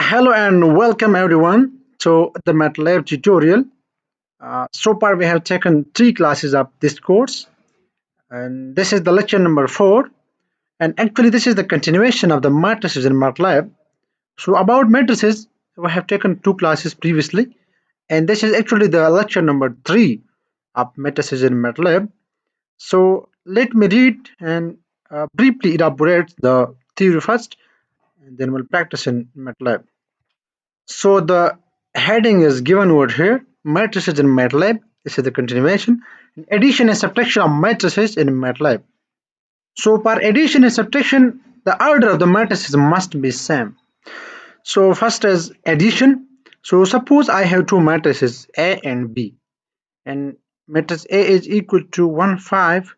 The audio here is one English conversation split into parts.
Hello and welcome everyone to the MATLAB tutorial. So far we have taken 3 classes of this course, and this is the lecture number 4, and actually this is the continuation of the matrices in MATLAB. So about matrices we have taken 2 classes previously, and this is actually the lecture number 3 of matrices in MATLAB. So let me read and briefly elaborate the theory first, and then we'll practice in MATLAB. So the heading is given over here, matrices in MATLAB. This is the continuation. Addition and subtraction of matrices in MATLAB. So for addition and subtraction, the order of the matrices must be same. So first is addition. So suppose I have two matrices A and B, and matrix A is equal to 1 5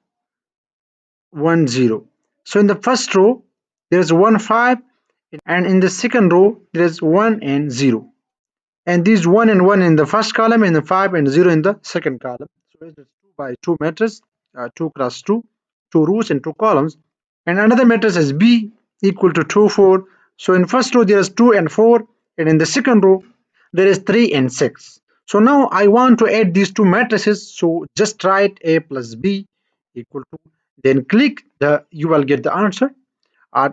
1 0. So in the first row there is 1 5, and in the second row there is 1 and 0. And these 1 and 1 in the first column and the 5 and 0 in the second column. So it is 2 by 2 matrix, 2 cross 2, 2 rows and 2 columns. And another matrix is B equal to 2 4. So in first row there is 2 and 4, and in the second row there is 3 and 6. So now I want to add these two matrices, so just write A plus B equal to, then click you will get the answer.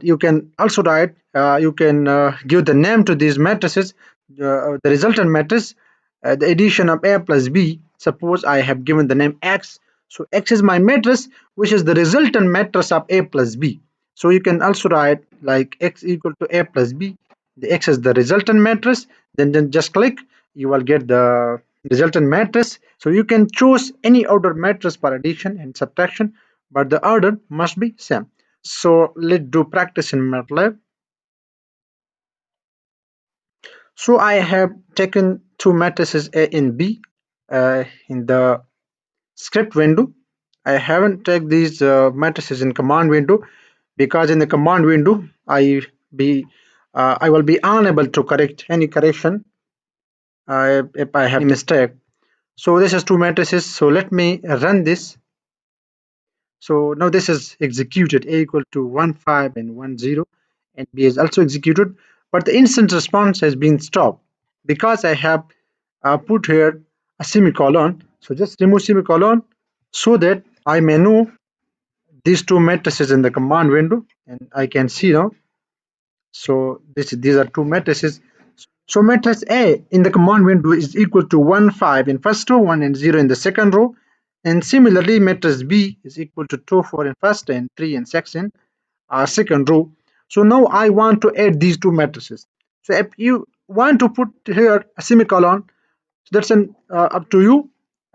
You can also write, you can give the name to these matrices, the resultant matrix, the addition of A plus B. Suppose I have given the name X, so X is my matrix, which is the resultant matrix of A plus B. So you can also write like X equal to A plus B. The X is the resultant matrix, then just click, you will get the resultant matrix. So you can choose any order matrix for addition and subtraction, but the order must be same. So let's do practice in MATLAB. So I have taken two matrices A and B in the script window. I haven't taken these matrices in command window, because in the command window I will be unable to correct any correction if I have any mistake. So this is two matrices. So let me run this. So now this is executed, A equal to 1 5 and 1 0, and B is also executed, but the instant response has been stopped because I have put here a semicolon. So just remove semicolon so that I may know these two matrices in the command window, and I can see now. So these are two matrices. So matrix A in the command window is equal to 1 5 in first row, 1 and 0 in the second row, and similarly matrix B is equal to 2 4 in first and 3 and 6 in second row. So now I want to add these two matrices. So if you want to put here a semicolon, that's up to you.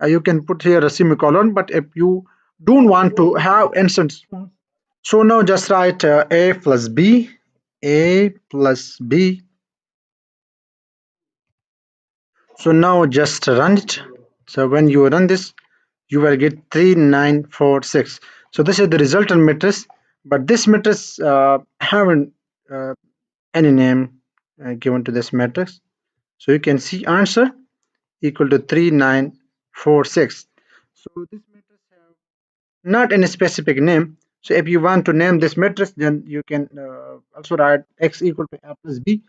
You can put here a semicolon, but if you don't want to have instant response, so now just write A plus B, A plus B. So now just run it. So when you run this, you will get 3946. So this is the resultant matrix, but this matrix haven't any name given to this matrix. So you can see answer equal to 3946. So this matrix have not any specific name. So if you want to name this matrix, then you can also write X equal to A plus B.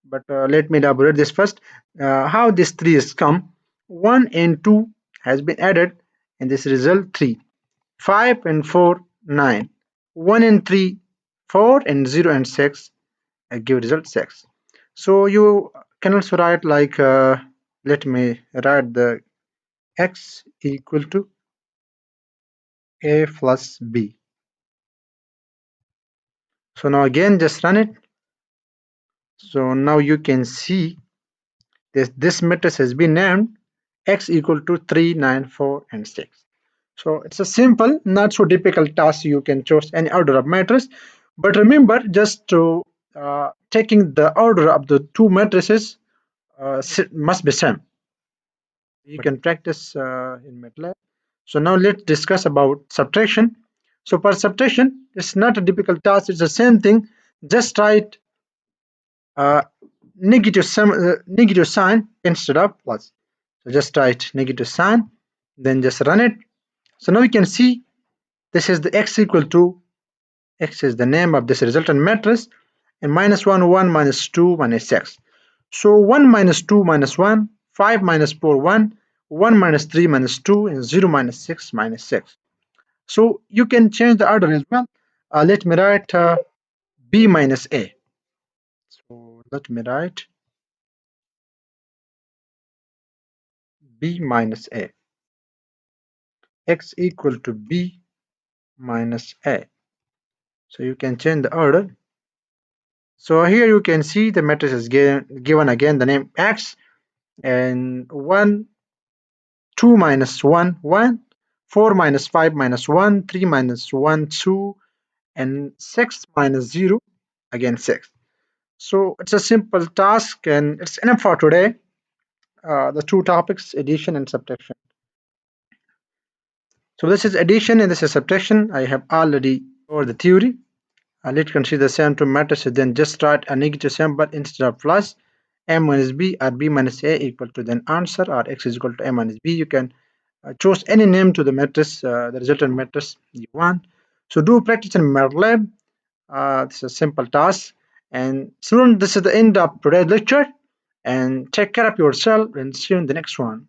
But let me elaborate this first. How this 3 is come. 1 and 2 has been added, and this result 3. 5 and 4 9. 1 and 3 4, and 0 and 6 give result 6. So you can also write like let me write the X equal to A plus B. So now again just run it. So now you can see this matrix has been named X equal to 3 9 4 and 6. So it's a simple, not so difficult task. You can choose any order of matrix, but remember just to taking the order of the two matrices must be same. You can practice in MATLAB. So now let's discuss about subtraction. So for subtraction, it's not a difficult task. It's the same thing. Just write negative sign instead of plus. So just write negative sign, then just run it. So now you can see this is the X equal to, X is the name of this resultant matrix, and -1 1 -2 1 is 6. So 1 minus 2 minus 1, 5 minus 4 1, 1 minus 3 minus 2, and 0 minus 6 minus 6. So you can change the order as well. Let me write b minus a. So let me write b minus a. X equal to b minus a. So you can change the order. So here you can see the matrix is given again the name x, and 1, 2 minus 1, 1, 4 minus 5 minus 1, 3 minus 1, 2, and 6 minus 0, again 6. So it's a simple task and it's enough for today. The two topics, addition and subtraction. So this is addition and this is subtraction. I have already covered the theory. Let's consider the same two matrices, then just write a negative symbol instead of plus. A minus b or b minus a equal to then answer, or x is equal to a minus b. You can choose any name to the matrix, the resultant matrix you want. So do practice in MATLAB. This is a simple task. And soon this is the end of today's lecture. And take care of yourself and see you in the next one.